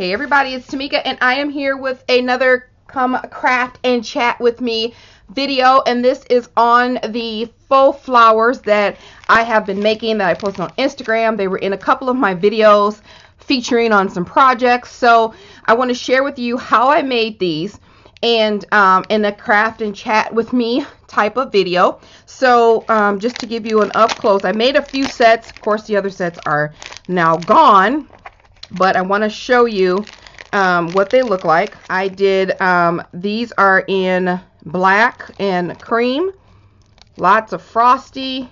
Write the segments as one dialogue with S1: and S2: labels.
S1: Hey everybody, it's Tmika and I am here with another Come Craft and Chat with Me video, and this is on the faux flowers that I have been making that I posted on Instagram. They were in a couple of my videos featuring on some projects, so I want to share with you how I made these and in a craft and chat with me type of video. So just to give you an up close, I made a few sets. Of course the other sets are now gone, but I want to show you what they look like. I did these are in black and cream, lots of frosty,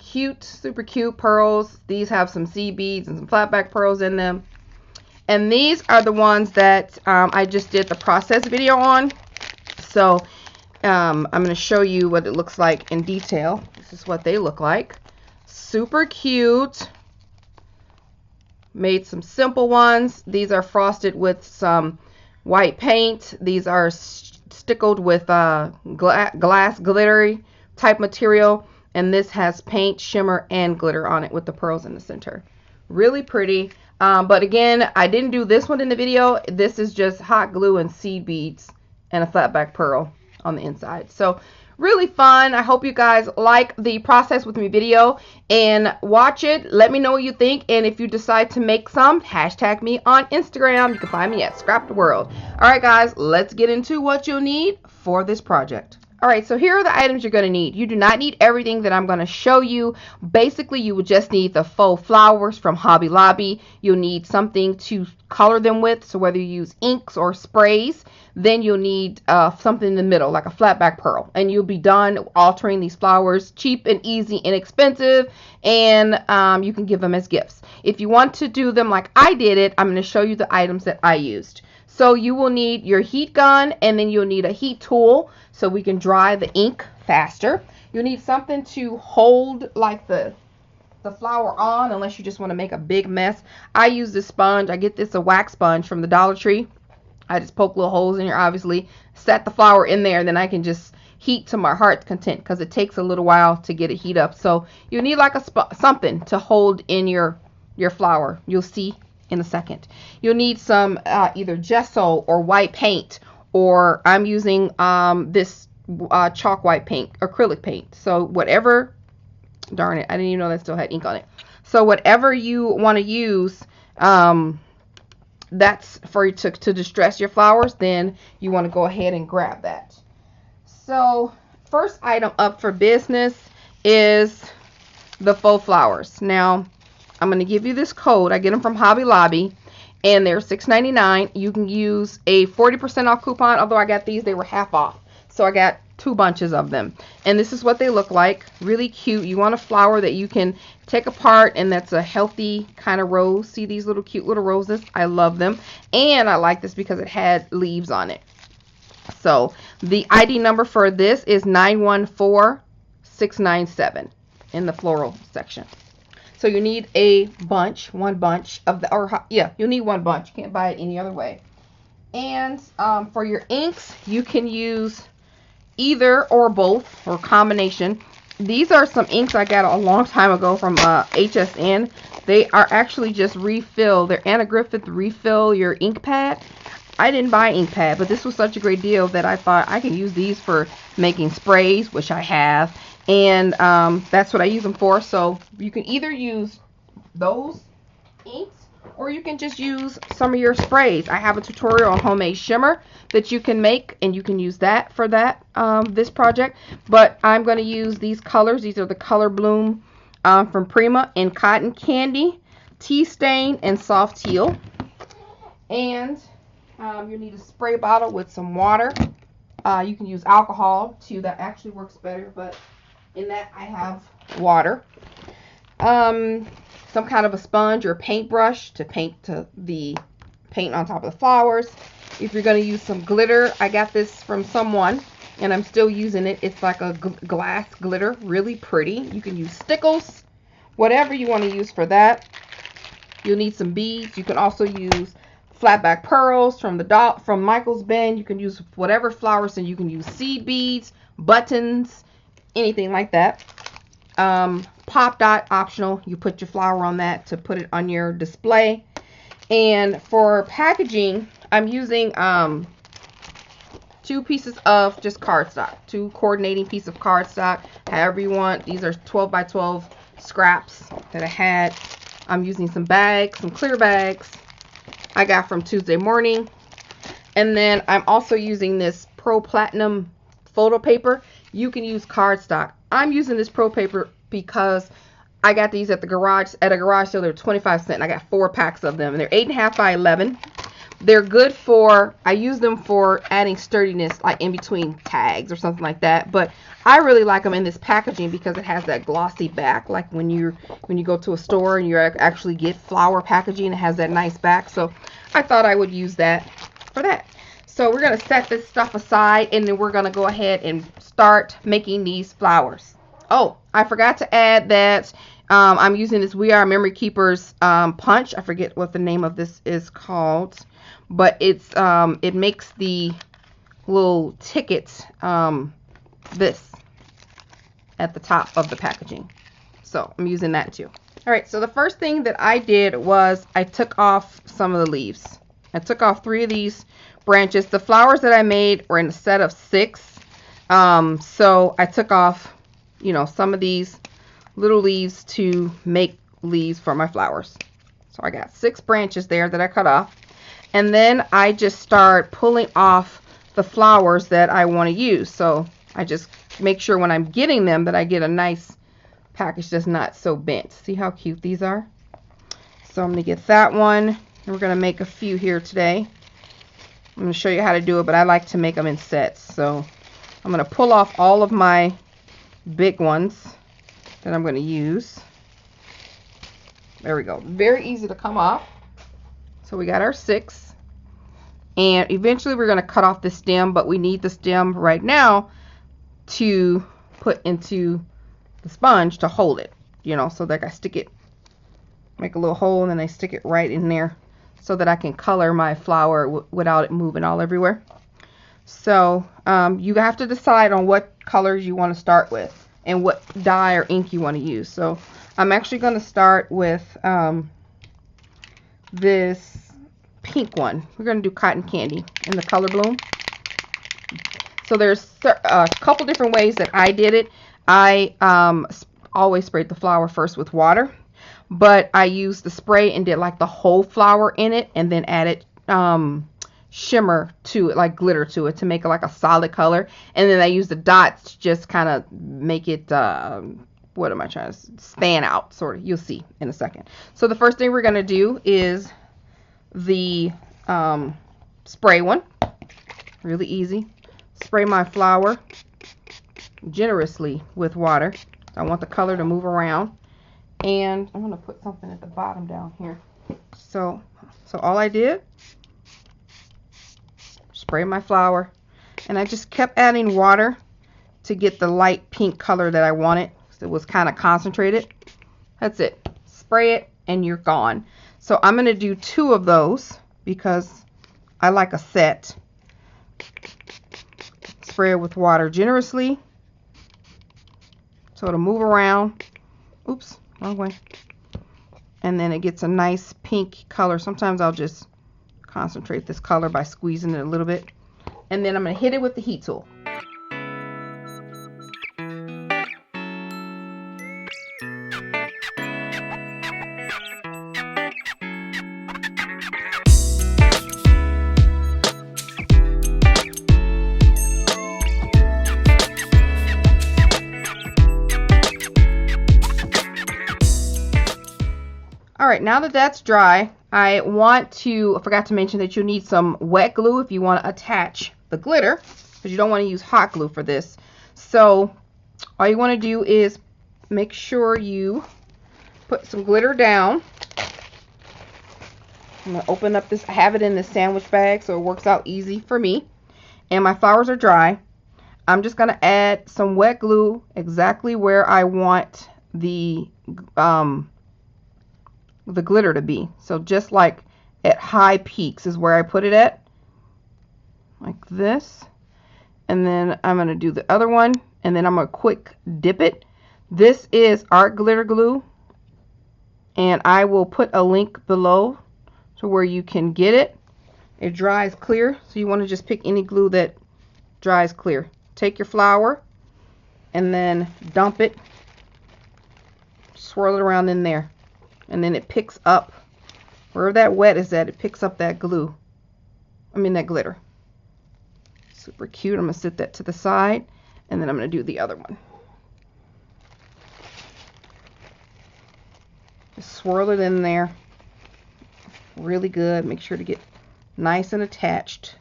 S1: cute, super cute pearls. These have some seed beads and some flatback pearls in them. And these are the ones that I just did the process video on. So I'm going to show you what it looks like in detail. This is what they look like. Super cute. Made some simple ones. These are frosted with some white paint. These are stickled with glass glittery type material. And this has paint, shimmer, and glitter on it with the pearls in the center. Really pretty. But again, I didn't do this one in the video. This is just hot glue and seed beads and a flatback pearl on the inside. So really fun. I hope you guys like the process with me video and watch it. Let me know what you think, and if you decide to make some, hashtag me on Instagram. You can find me at Scrap the World. Alright guys, let's get into what you'll need for this project. Alright, so here are the items you're going to need. You do not need everything that I'm going to show you. Basically, you would just need the faux flowers from Hobby Lobby. You'll need something to color them with, so whether you use inks or sprays. Then you'll need something in the middle, like a flatback pearl. And you'll be done altering these flowers. Cheap and easy, inexpensive, and you can give them as gifts. If you want to do them like I did it, I'm going to show you the items that I used. So you will need your heat gun, and then you'll need a heat tool so we can dry the ink faster. You'll need something to hold like the flower on, unless you just want to make a big mess. I use this sponge. I get this a wax sponge from the Dollar Tree. I just poke little holes in here, obviously, set the flower in there, and then I can just heat to my heart's content, because it takes a little while to get it heat up. So you need like something to hold in your flower. You'll see in a second. You'll need some either gesso or white paint, or I'm using this chalk white paint, acrylic paint. So whatever, darn it, I didn't even know that still had ink on it. So whatever you want to use, that's for you to distress your flowers, then you want to go ahead and grab that. So first item up for business is the faux flowers. Now I'm going to give you this code. I get them from Hobby Lobby, and they're $6.99. You can use a 40% off coupon, although I got these, they were half off. So I got 2 bunches of them. And this is what they look like. Really cute. You want a flower that you can take apart, and that's a healthy kind of rose. See these little cute little roses? I love them. And I like this because it had leaves on it. So the ID number for this is 914697 in the floral section. So you need a bunch, one bunch of the, or yeah, you'll need one bunch. You can't buy it any other way. And for your inks, you can use either or both, or combination. These are some inks I got a long time ago from HSN. They are actually just refill. They're Anna Griffith refill your ink pad. I didn't buy ink pad, but this was such a great deal that I thought I can use these for making sprays, which I have. And that's what I use them for. So you can either use those inks, or you can just use some of your sprays. I have a tutorial on homemade shimmer that you can make, and you can use that for that this project. But I'm going to use these colors. These are the Color Bloom from Prima in Cotton Candy, Tea Stain, and Soft Teal. And you need a spray bottle with some water. You can use alcohol too. That actually works better, but in that I have water. Some kind of a sponge or paintbrush to paint the paint on top of the flowers. If you're going to use some glitter, I got this from someone and I'm still using it. It's like a glass glitter, really pretty. You can use stickles, whatever you want to use for that. You'll need some beads. You can also use flatback pearls from Michael's Bend. You can use whatever flowers, and you can use seed beads, buttons, anything like that. Pop dot optional. You put your flower on that to put it on your display. And for packaging, I'm using 2 pieces of just cardstock, 2 coordinating pieces of cardstock, however you want. These are 12 by 12 scraps that I had. I'm using some bags, some clear bags I got from Tuesday Morning. And then I'm also using this Pro Platinum photo paper. You can use cardstock. I'm using this Pro paper because I got these at a garage sale. They were 25 cents. I got 4 packs of them, and they're 8.5 by 11. They're good for, I use them for adding sturdiness, like in between tags or something like that. But I really like them in this packaging because it has that glossy back, like when you go to a store and you actually get flower packaging, it has that nice back. So I thought I would use that for that. So we're going to set this stuff aside, and then we're going to go ahead and start making these flowers. Oh, I forgot to add that I'm using this We Are Memory Keepers punch. I forget what the name of this is called, but it's it makes the little tickets this at the top of the packaging. So I'm using that too. All right, so the first thing that I did was I took off some of the leaves. I took off 3 of these branches. The flowers that I made were in a set of 6. So I took off, you know, some of these little leaves to make leaves for my flowers. So I got 6 branches there that I cut off. And then I just start pulling off the flowers that I want to use. So I just make sure when I'm getting them that I get a nice package that's not so bent. See how cute these are? So I'm going to get that one. And we're going to make a few here today. I'm going to show you how to do it, but I like to make them in sets. So I'm going to pull off all of my big ones that I'm going to use. There we go. Very easy to come off. So we got our 6. And eventually we're going to cut off the stem, but we need the stem right now to put into the sponge to hold it, you know, so that I stick it, make a little hole, and then I stick it right in there so that I can color my flower without it moving all everywhere. So you have to decide on what colors you want to start with and what dye or ink you want to use. So I'm actually going to start with this pink one. We're going to do Cotton Candy in the color Bloom. So there's a couple different ways that I did it. I always sprayed the flower first with water, but I used the spray and did like the whole flower in it, and then added shimmer to it, like glitter to it, to make it like a solid color. And then I used the dots to just kind of make it what am I trying to stand out, sort of. You'll see in a second. So the first thing we're going to do is the spray one. Really easy. Spray my flower generously with water. I want the color to move around, and I'm going to put something at the bottom down here. So all I did, spray my flower, and I just kept adding water to get the light pink color that I wanted. So it was kind of concentrated. That's it. Spray it and you're gone. So I'm going to do 2 of those because I like a set. Spray it with water generously so it'll move around. Oops, wrong way. And then it gets a nice pink color. Sometimes I'll just concentrate this color by squeezing it a little bit. And then I'm going to hit it with the heat tool. Alright, now that that's dry, I forgot to mention that you need some wet glue if you want to attach the glitter, because you don't want to use hot glue for this. So all you want to do is make sure you put some glitter down. I'm going to open up this. I have it in this sandwich bag, so it works out easy for me. And my flowers are dry. I'm just going to add some wet glue exactly where I want the glitter to be. So just like at high peaks is where I put it at, like this. And then I'm going to do the other one, and then I'm going to quick dip it. This is art glitter glue, and I will put a link below to where you can get it. It dries clear, so you want to just pick any glue that dries clear. Take your flour and then dump it, swirl it around in there, and then it picks up wherever that wet is at. It picks up that glue, that glitter. Super cute. I'm gonna set that to the side, and then I'm gonna do the other one. Just swirl it in there really good. Make sure to get nice and attached.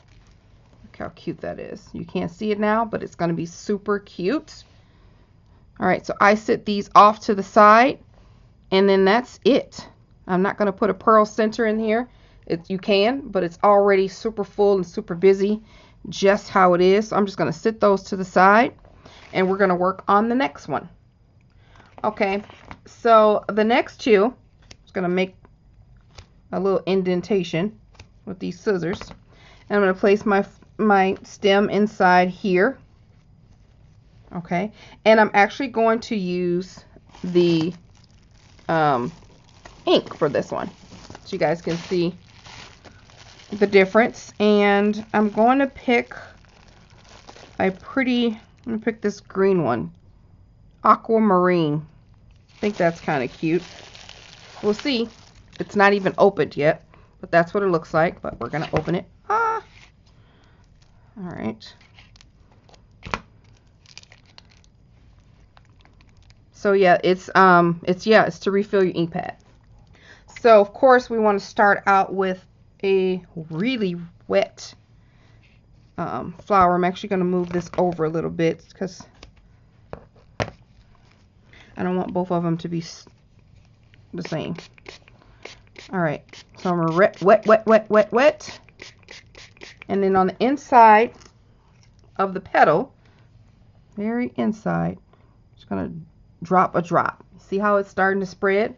S1: Look how cute that is. You can't see it now, but it's going to be super cute. All right, so I set these off to the side, and then that's it. I'm not going to put a pearl center in here. You can, but it's already super full and super busy just how it is. So I'm just going to set those to the side, and we're going to work on the next one. Okay, so the next two, I'm just going to make a little indentation with these scissors. And I'm going to place my stem inside here. Okay, and I'm actually going to use the ink for this one, so you guys can see the difference. And I'm going to pick I'm going to pick this green one, aquamarine. I think that's kind of cute. We'll see. It's not even opened yet, but that's what it looks like. But we're gonna open it. All right. So yeah, it's to refill your ink pad. So of course we want to start out with a really wet flower. I'm actually going to move this over a little bit because I don't want both of them to be the same. All right, so I'm going to wet. And then on the inside of the petal, very inside, just going to drop a drop. See how it's starting to spread?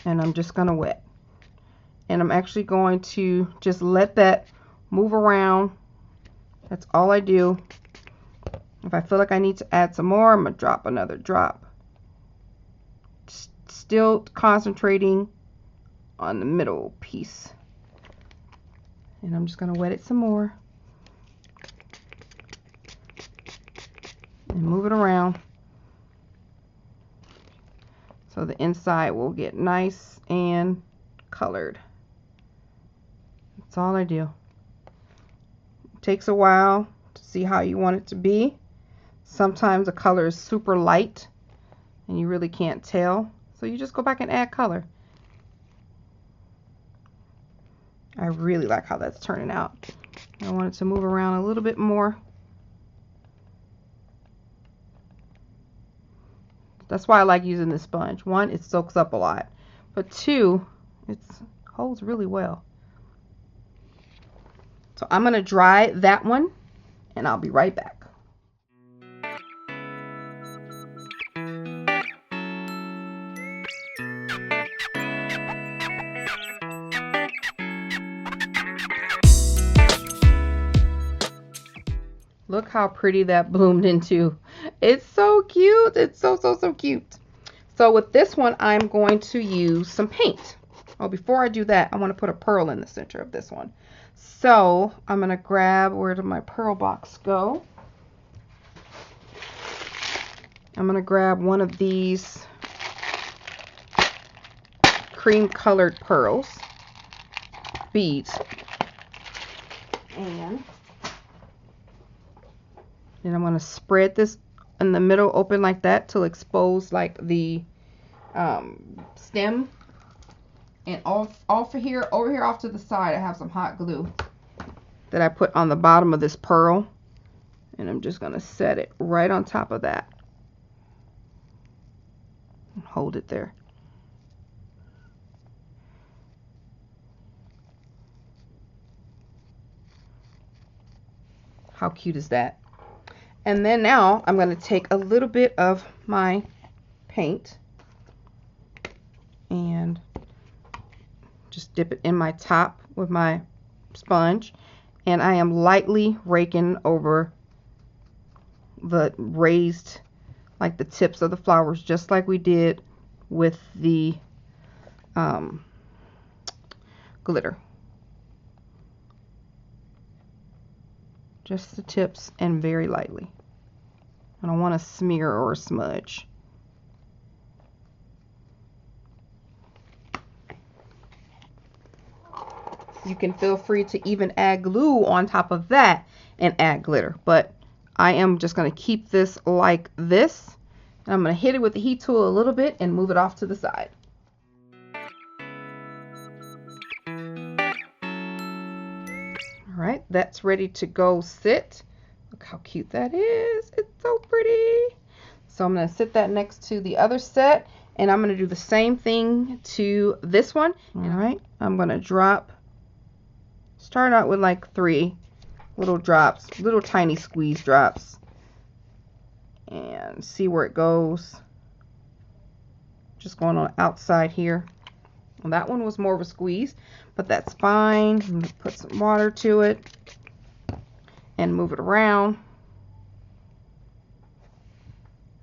S1: And I'm just going to wet. And I'm actually going to just let that move around. That's all I do. If I feel like I need to add some more, I'm going to drop another drop. Still concentrating on the middle piece. And I'm just going to wet it some more. And move it around. So the inside will get nice and colored. That's all I do. It takes a while to see how you want it to be. Sometimes the color is super light and you really can't tell. So you just go back and add color. I really like how that's turning out. I want it to move around a little bit more. That's why I like using this sponge. One, it soaks up a lot. But two, it holds really well. So I'm going to dry that one, and I'll be right back. Look how pretty that bloomed into. It's so cute. It's so cute. So with this one, I'm going to use some paint. Oh, before I do that, I want to put a pearl in the center of this one. So I'm going to grab, where did my pearl box go? I'm going to grab one of these cream colored pearls, beads, and then I'm going to spread this in the middle open like that to expose like the stem. And over here off to the side, I have some hot glue that I put on the bottom of this pearl. And I'm just going to set it right on top of that. And hold it there. How cute is that? And then now I'm going to take a little bit of my paint and just dip it in my top with my sponge, and I am lightly raking over the raised, like the tips of the flowers, just like we did with the glitter. Just the tips and very lightly. I don't want to smear or smudge. You can feel free to even add glue on top of that and add glitter, but I am just going to keep this like this. And I'm going to hit it with the heat tool a little bit and move it off to the side. All right, that's ready to go sit. Look how cute that is. It's so pretty. So I'm going to sit that next to the other set, and I'm going to do the same thing to this one. All right, I'm going to start out with like 3 little drops, little tiny squeeze drops, and see where it goes. Just going on the outside here. Well, that one was more of a squeeze, but that's fine. I'm gonna put some water to it and move it around.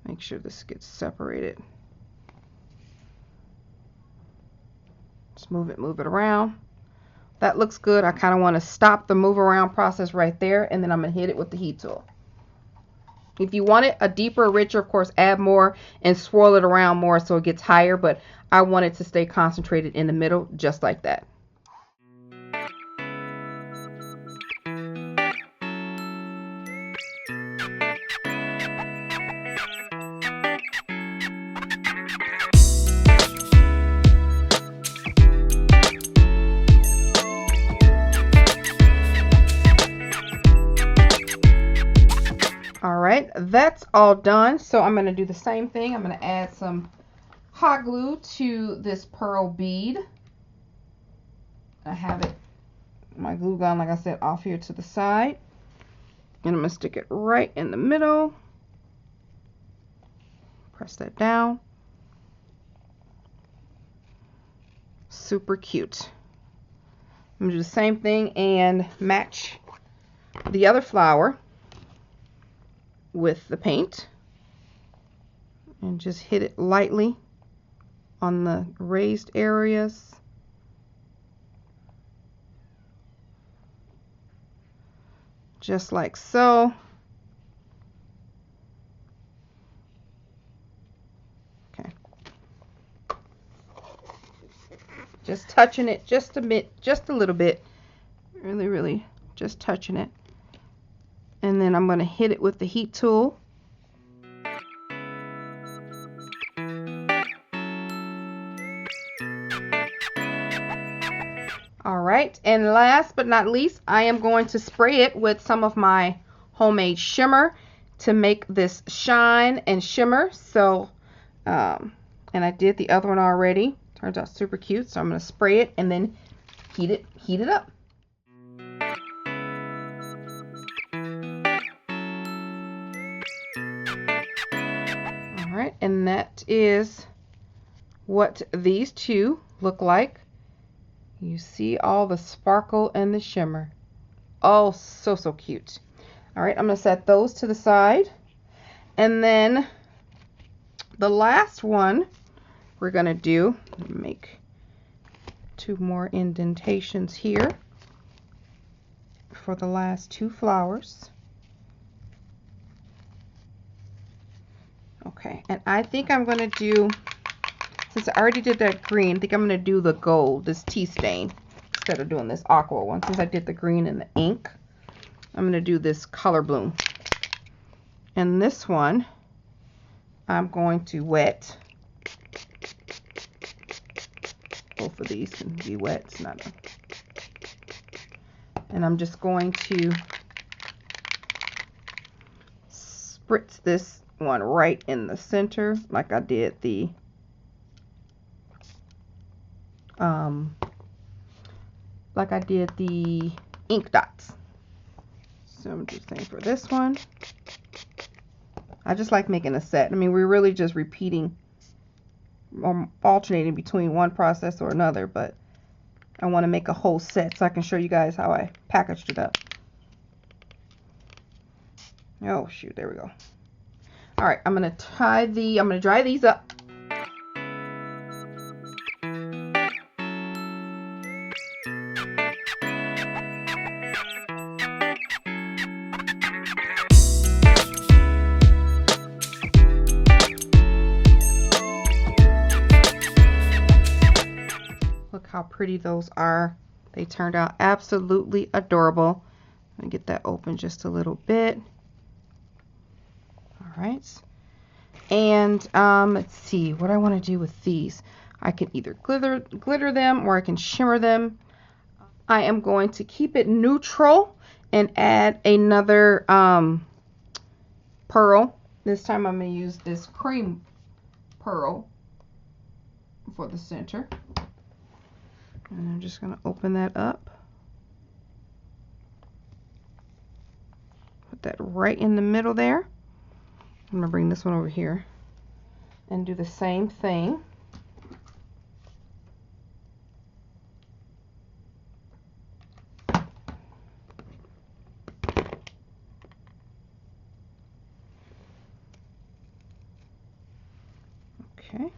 S1: Make sure this gets separated. Just move it around. That looks good. I kind of want to stop the move around process right there, and then I'm going to hit it with the heat tool. If you want it a deeper, richer, of course, add more and swirl it around more so it gets higher, but I want it to stay concentrated in the middle just like that. Alright, that's all done. So I'm going to do the same thing. I'm going to add some hot glue to this pearl bead. I have it, my glue gun, like I said, off here to the side. And I'm going to stick it right in the middle. Press that down. Super cute. I'm going to do the same thing and match the other flower with the paint and just hit it lightly on the raised areas. Just like so. Okay. Just touching it just a bit, just a little bit. Really just touching it. And then I'm going to hit it with the heat tool. All right, and last but not least, I am going to spray it with some of my homemade shimmer to make this shine and shimmer. So, and I did the other one already. Turns out super cute. So I'm going to spray it and then heat it up. All right, and that is what these two look like. You see all the sparkle and the shimmer. Oh, so cute. All right, I'm going to set those to the side. And then the last one we're going to do, make 2 more indentations here for the last 2 flowers. Okay, and I think I'm going to do, since I already did that green, I think I'm going to do the gold, this tea stain, instead of doing this aqua one. Since I did the green and the ink, I'm going to do this color bloom. And this one, I'm going to wet. Both of these can be wet. It's not a... And I'm just going to spritz this one right in the center, like I did the ink dots. So I'm just saying for this one, I just like making a set. I mean, we're really just repeating or alternating between one process or another, but I want to make a whole set so I can show you guys how I packaged it up. Oh shoot, there we go. All right, I'm going to dry these up. how pretty those are. They turned out absolutely adorable. Let me get that open just a little bit. All right. And let's see what I want to do with these. I can either glitter them or I can shimmer them. I am going to keep it neutral and add another pearl. This time I'm going to use this cream pearl for the center. And I'm just going to open that up. Put that right in the middle there. I'm going to bring this one over here and do the same thing. Okay.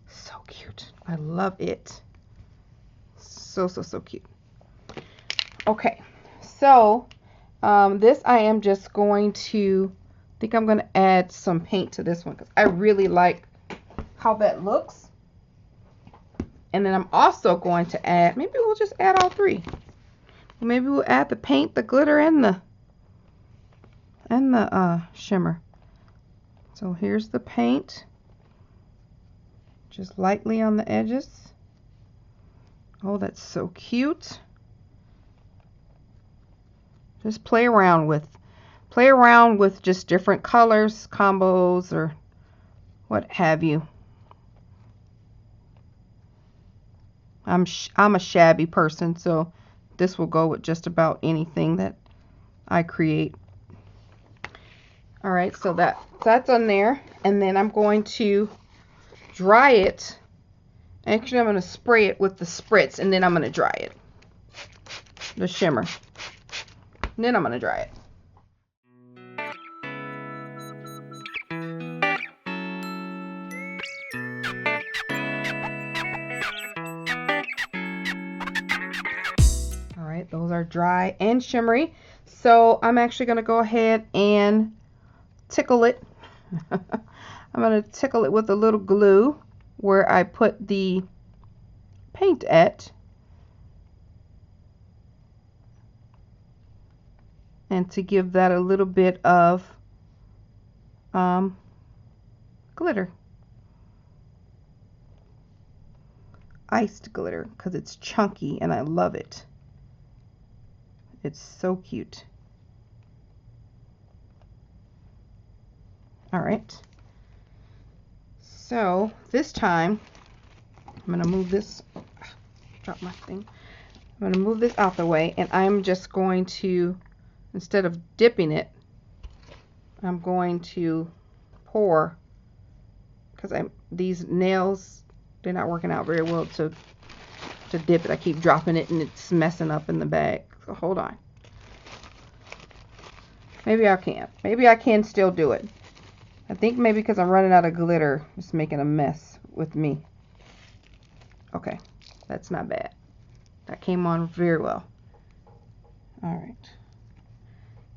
S1: So cute. I love it. So cute. Okay. So this I am just going to, I think I'm going to add some paint to this one because I really like how that looks. And then I'm also going to add, maybe we'll just add all three. Maybe we'll add the paint, the glitter, and the shimmer. So here's the paint. Just lightly on the edges. Oh, that's so cute. Just play around with just different colors, combos, or what have you. I'm a shabby person, so this will go with just about anything that I create. All right, so that's on there, and then I'm going to dry it. Actually, I'm going to spray it with the spritz, and then I'm going to dry it. The shimmer. And then I'm going to dry it. All right, those are dry and shimmery. So I'm actually going to go ahead and tickle it. I'm going to tickle it with a little glue where I put the paint at. And to give that a little bit of glitter. Iced glitter, because it's chunky and I love it. It's so cute. All right. So this time, I'm going to move this, drop my thing. I'm going to move this out the way, and I'm just going to, instead of dipping it, I'm going to pour, because these nails, they're not working out very well to dip it. I keep dropping it and it's messing up in the bag. So hold on. Maybe I can't. Maybe I can still do it. I think maybe because I'm running out of glitter, it's making a mess with me. Okay, that's not bad. That came on very well. All right.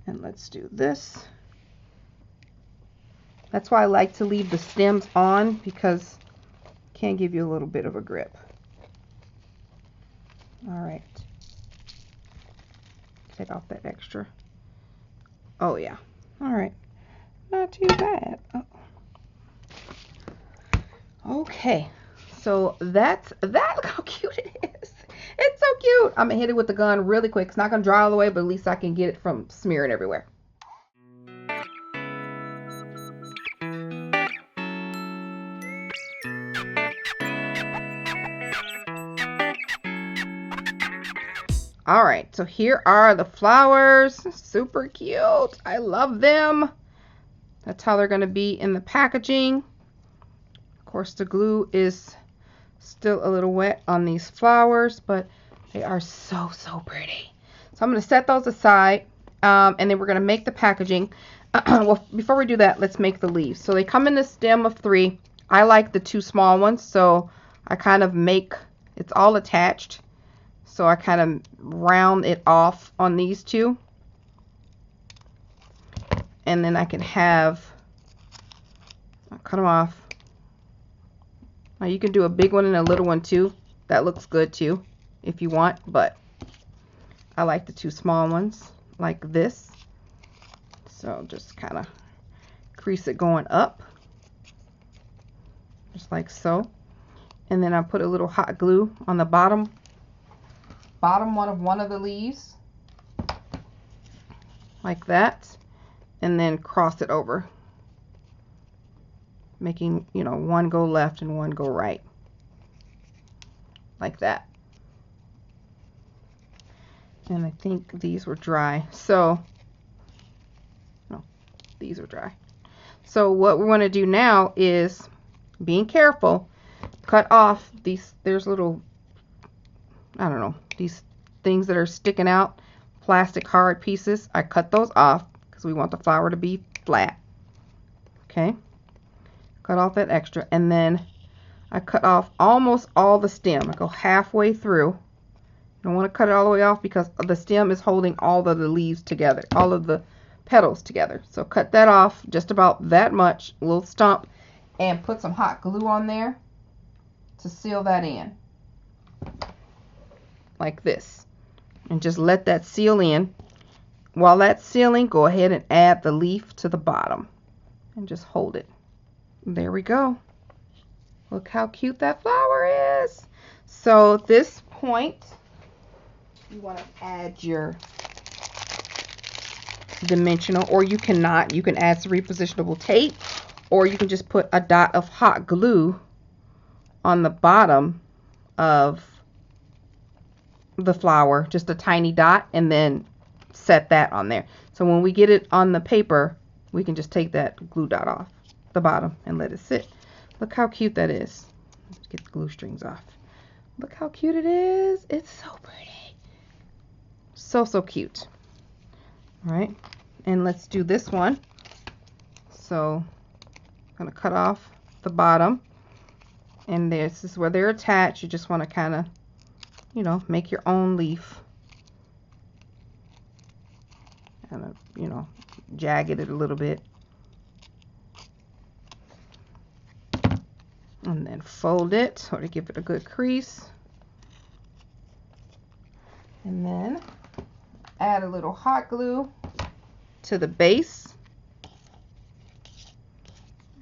S1: And let's do this. That's why I like to leave the stems on, because it can give you a little bit of a grip. All right. Take off that extra. Oh yeah. All right. Not too bad. Oh. Okay. So that's that. Look how cute it is. It's so cute. I'm gonna hit it with the gun really quick. It's not gonna dry all the way, but at least I can get it from smearing everywhere. All right, so here are the flowers. Super cute. I love them. That's how they're going to be in the packaging. Of course, the glue is still a little wet on these flowers, but they are so pretty. So I'm going to set those aside, and then we're going to make the packaging. Well, before we do that, let's make the leaves. So they come in the stem of 3. I like the 2 small ones, so I kind of make, it's all attached. So I kind of round it off on these 2. And then I can have, I'll cut them off. Now you can do a big one and a little one too. That looks good too if you want, but I like the 2 small ones like this. So just kind of crease it going up, just like so. And then I put a little hot glue on the bottom one of the leaves, like that, and then cross it over, making, you know, one go left and one go right, like that. And I think these were dry, so no, these are dry. So what we want to do now is, being careful, cut off these, there's little, I don't know, these things that are sticking out, plastic hard pieces. I cut those off because we want the flower to be flat. Okay, cut off that extra, and then I cut off almost all the stem. I go halfway through. I don't want to cut it all the way off because the stem is holding all of the leaves together, all of the petals together. So cut that off just about that much, a little stump, and put some hot glue on there to seal that in, like this. And just let that seal in. While that's sealing, go ahead and add the leaf to the bottom and just hold it. There we go. Look how cute that flower is. So at this point, you want to add your dimensional, or you cannot. You can add some repositionable tape, or you can just put a dot of hot glue on the bottom of the flower, just a tiny dot, and then set that on there. So when we get it on the paper, we can just take that glue dot off the bottom and let it sit. Look how cute that is. Let's get the glue strings off. Look how cute it is. It's so pretty. So cute. All right, and let's do this one. So I'm going to cut off the bottom, and this is where they're attached. You just want to kind of, you know, make your own leaf. Kind of, you know, jagged it a little bit. And then fold it or to give it a good crease. And then add a little hot glue to the base.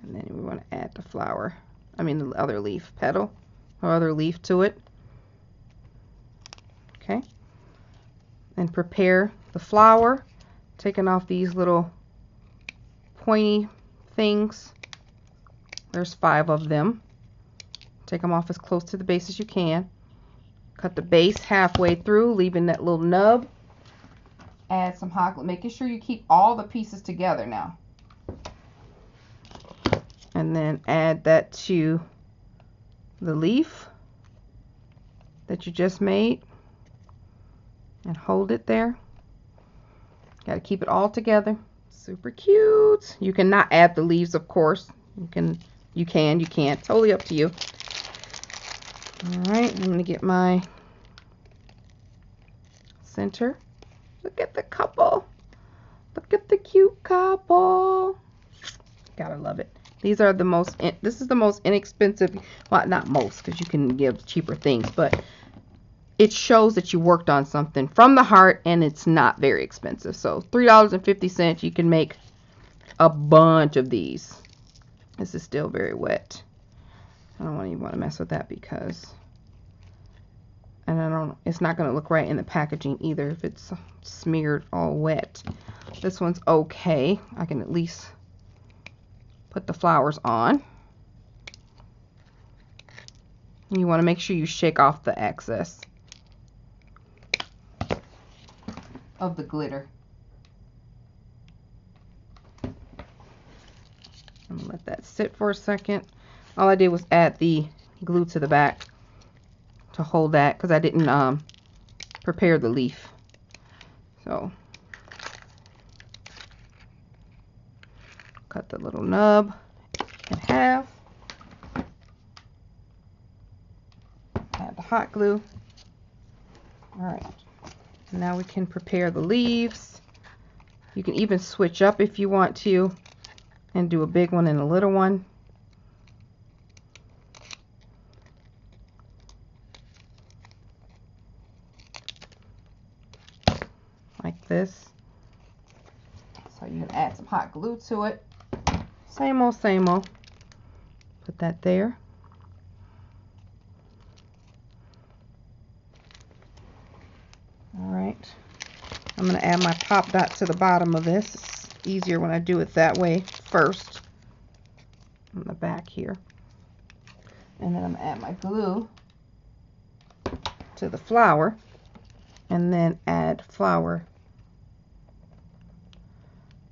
S1: And then we want to add the flower, the other leaf petal or other leaf to it. Okay. And prepare the flower, taking off these little pointy things. There's 5 of them. Take them off as close to the base as you can. Cut the base halfway through, leaving that little nub. Add some hot glue, making sure you keep all the pieces together now. And then add that to the leaf that you just made. And hold it there. Got to keep it all together. Super cute. You cannot add the leaves, of course. You can, you can't. Totally up to you. Alright, I'm going to get my center. Look at the couple. Look at the cute couple. Gotta love it. These are the most, this is the most inexpensive, well, not most, because you can give cheaper things, but it shows that you worked on something from the heart, and it's not very expensive. So $3.50, you can make a bunch of these. This is still very wet. I don't even want to mess with that because, and it's not going to look right in the packaging either if it's smeared all wet. This one's okay. I can at least put the flowers on. You want to make sure you shake off the excess of the glitter. I'm going to let that sit for a second. All I did was add the glue to the back to hold that because I didn't prepare the leaf. So cut the little nub in half. Add the hot glue. Alright, now we can prepare the leaves. You can even switch up if you want to and do a big one and a little one. like this. So you can add some hot glue to it. Same old, same old. Put that there. Alright. I'm going to add my pop dot to the bottom of this. It's easier when I do it that way first. On the back here. And then I'm going to add my glue to the flower. And then add flower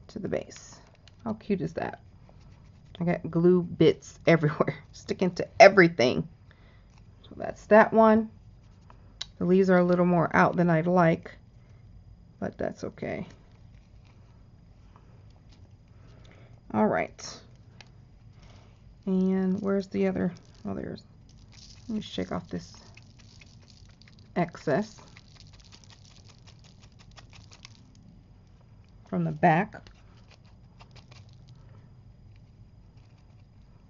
S1: to the base. How cute is that? I got glue bits everywhere, sticking to everything. So that's that one. The leaves are a little more out than I'd like, but that's okay. All right. And where's the other? Oh, there's. Let me shake off this excess from the back.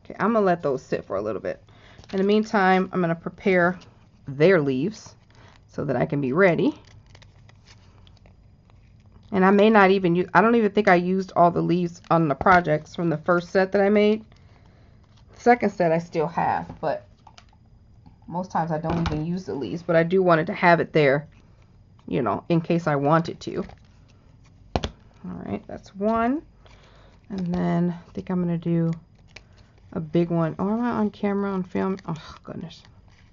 S1: Okay, I'm gonna let those sit for a little bit. In the meantime, I'm gonna prepare their leaves so that I can be ready. And I may not even use, I don't even think I used all the leaves on the projects from the first set that I made. The second set I still have, but most times I don't even use the leaves, but I do wanted to have it there, you know, in case I wanted to. Alright, that's one. And then I think I'm going to do a big one. Oh, am I on camera, on film? Oh, goodness.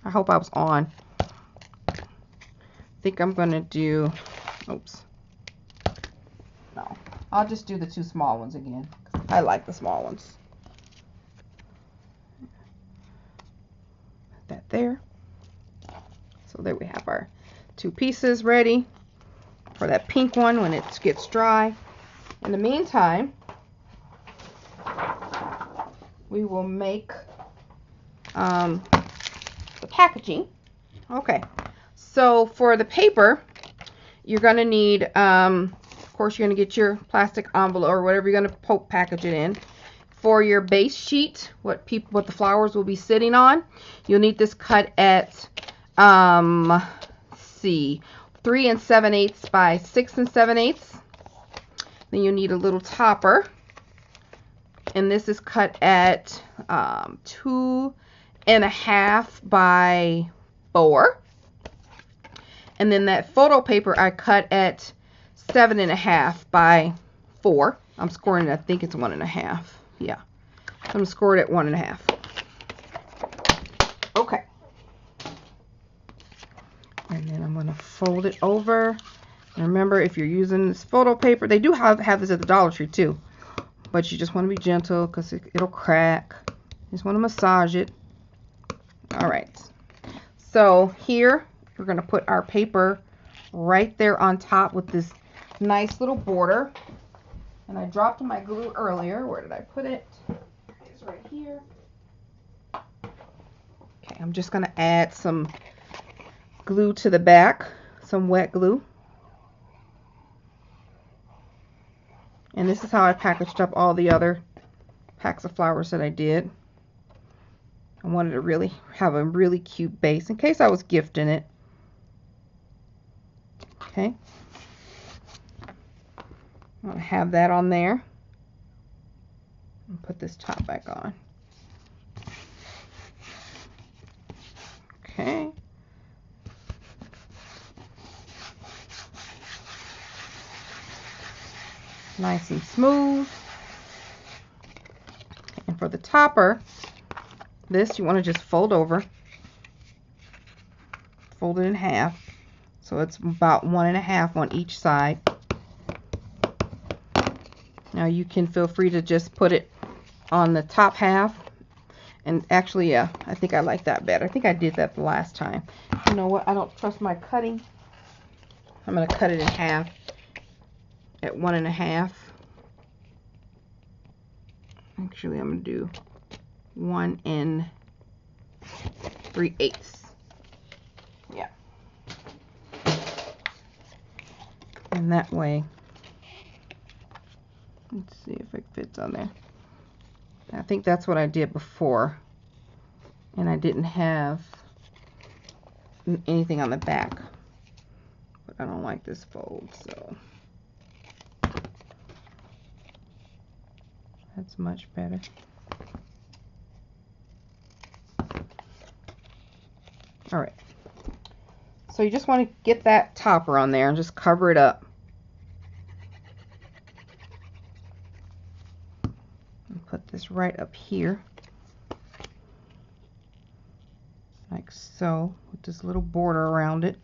S1: I hope I was on. I think I'm going to do, oops. No, I'll just do the two small ones again. I like the small ones. Put that there. So there we have our two pieces ready for that pink one when it gets dry. In the meantime, we will make the packaging. Okay, so for the paper, you're going to need, of course, you're going to get your plastic envelope or whatever you're going to package it in. For your base sheet, what the flowers will be sitting on, you'll need this cut at, let's see, 3 7/8 by 6 7/8. Then you need a little topper, and this is cut at 2 1/2 by 4. And then that photo paper I cut at 7 1/2 by 4. I'm scoring it, I think it's 1 1/2. Yeah, so I'm going to score it at 1 1/2. Okay. And then I'm going to fold it over. And remember, if you're using this photo paper, they do have this at the Dollar Tree too. But you just want to be gentle because it'll crack. You just want to massage it. All right. So here, we're going to put our paper right there on top with this nice little border. And I dropped my glue earlier. Where did I put it? It's right here. Okay, I'm just going to add some glue to the back, some wet glue. And this is how I packaged up all the other packs of flowers that I did. I wanted to really have a really cute base in case I was gifting it. Okay. I'm going to have that on there. And put this top back on. Okay. Nice and smooth. And for the topper, this you want to just fold over. Fold it in half. So it's about 1 1/2 on each side. Now you can feel free to just put it on the top half. And actually, yeah, I think I like that better. I think I did that the last time. You know what? I don't trust my cutting. I'm going to cut it in half at 1 1/2. Actually, I'm going to do 1 3/8. Yeah. And that way, let's see if it fits on there. I think that's what I did before. And I didn't have anything on the back. But but I don't like this fold, so that's much better. All right, so you just want to get that topper on there and just cover it up. And put this right up here, like so, with this little border around it.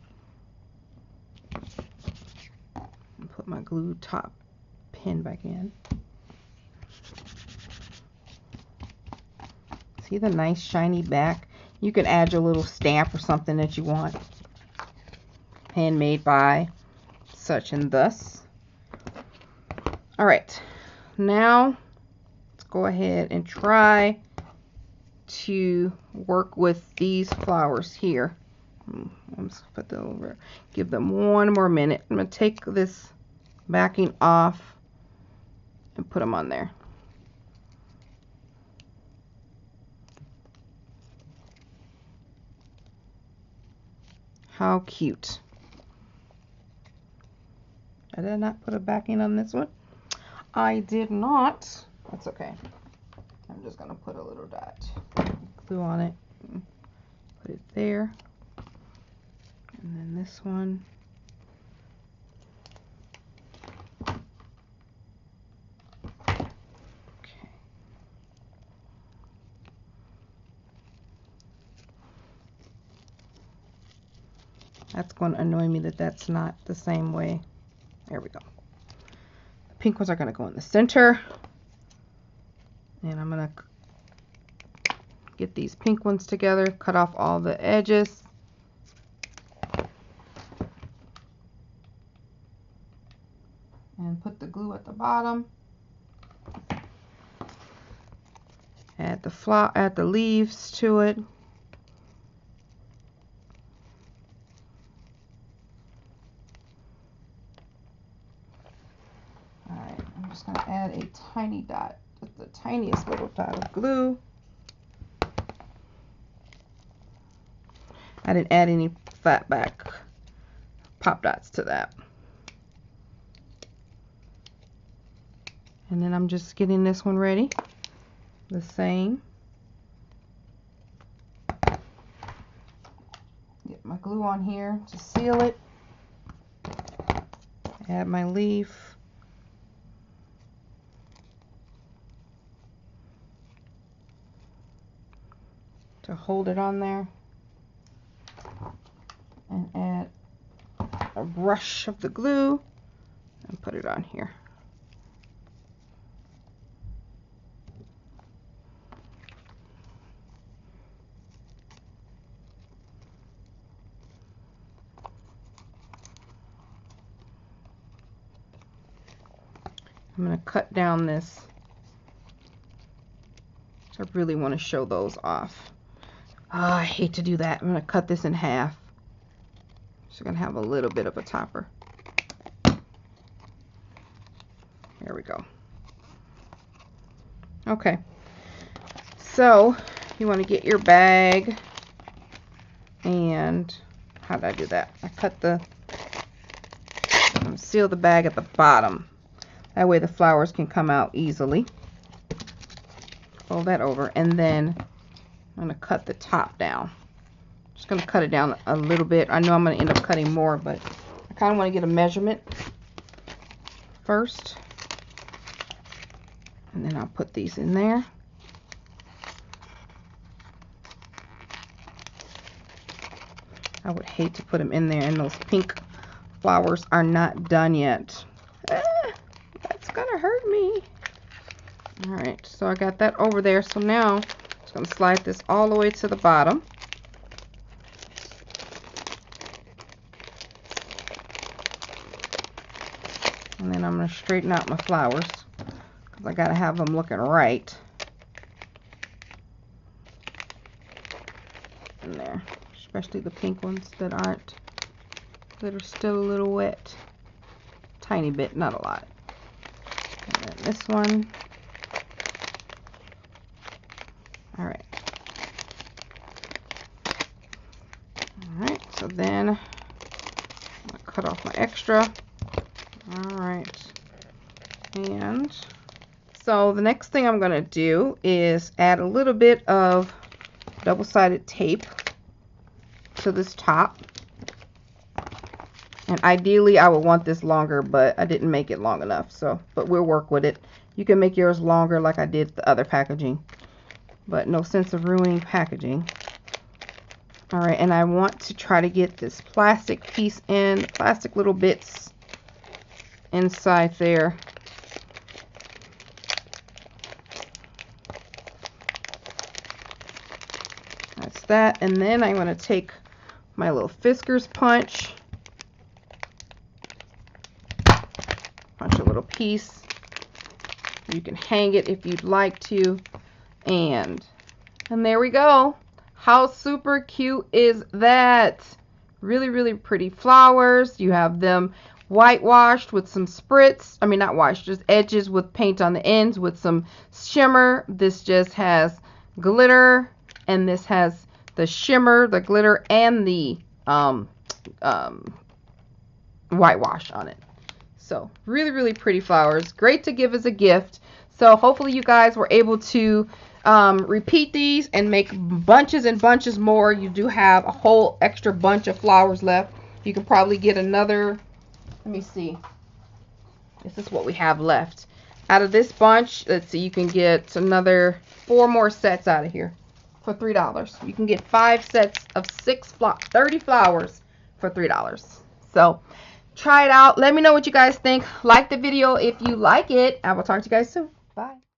S1: And put my glue top pin back in. See the nice shiny back? You can add your little stamp or something that you want. Handmade by such and thus. All right, now let's go ahead and try to work with these flowers here. I'm just put them over. Give them one more minute. I'm gonna take this backing off and put them on there. How cute. I did not put a backing on this one. I did not. That's okay. I'm just gonna put a little dot glue on it. Put it there. And then this one. Okay. That's going to annoy me that that's not the same way. There we go. The pink ones are going to go in the center. And I'm going to get these pink ones together, cut off all the edges. And put the glue at the bottom. Add the leaves to it. Alright, I'm just going to add a tiny dot, just the tiniest little dot of glue. I didn't add any flat back pop dots to that. And then I'm just getting this one ready. The same. Get my glue on here to seal it. Add my leaf. To hold it on there. And add a brush of the glue and put it on here. I'm going to cut down this. I really want to show those off. Oh, I hate to do that. I'm going to cut this in half. So I'm going to have a little bit of a topper. There we go. Okay. So you want to get your bag. And how did I do that? I cut seal the bag at the bottom. That way the flowers can come out easily. Fold that over, and then I'm going to cut the top down. Just going to cut it down a little bit. I know I'm going to end up cutting more, but I kind of want to get a measurement first. And then I'll put these in there. I would hate to put them in there, and those pink flowers are not done yet. That's gonna hurt me. Alright, so I got that over there. So now I'm just gonna slide this all the way to the bottom. And then I'm gonna straighten out my flowers because I gotta have them looking right. In there, especially the pink ones that are still a little wet. Tiny bit, not a lot. And then this one. Alright. Alright, so then I'm going to cut off my extra. All right. And so the next thing I'm going to do is add a little bit of double-sided tape to this top. And ideally I would want this longer, but I didn't make it long enough. But we'll work with it. You can make yours longer like I did the other packaging, but no sense of ruining packaging. All right, and I want to try to get this plastic piece in, plastic little bits inside there. That's that. And then I'm going to take my little Fisker's punch, punch a little piece. You can hang it if you'd like to. And there we go. How super cute is that? Really, really pretty flowers. You have them whitewashed with some spritz. I mean, not washed, just edges with paint on the ends with some shimmer. This just has glitter, and this has the shimmer, the glitter, and the whitewash on it. So really, really pretty flowers. Great to give as a gift. So hopefully you guys were able to repeat these and make bunches and bunches more. You do have a whole extra bunch of flowers left. You can probably get another, let me see. This is what we have left. Out of this bunch, let's see, you can get another 4 more sets out of here for $3. You can get 5 sets of 30 flowers for $3. So try it out. Let me know what you guys think. Like the video if you like it. I will talk to you guys soon. Bye.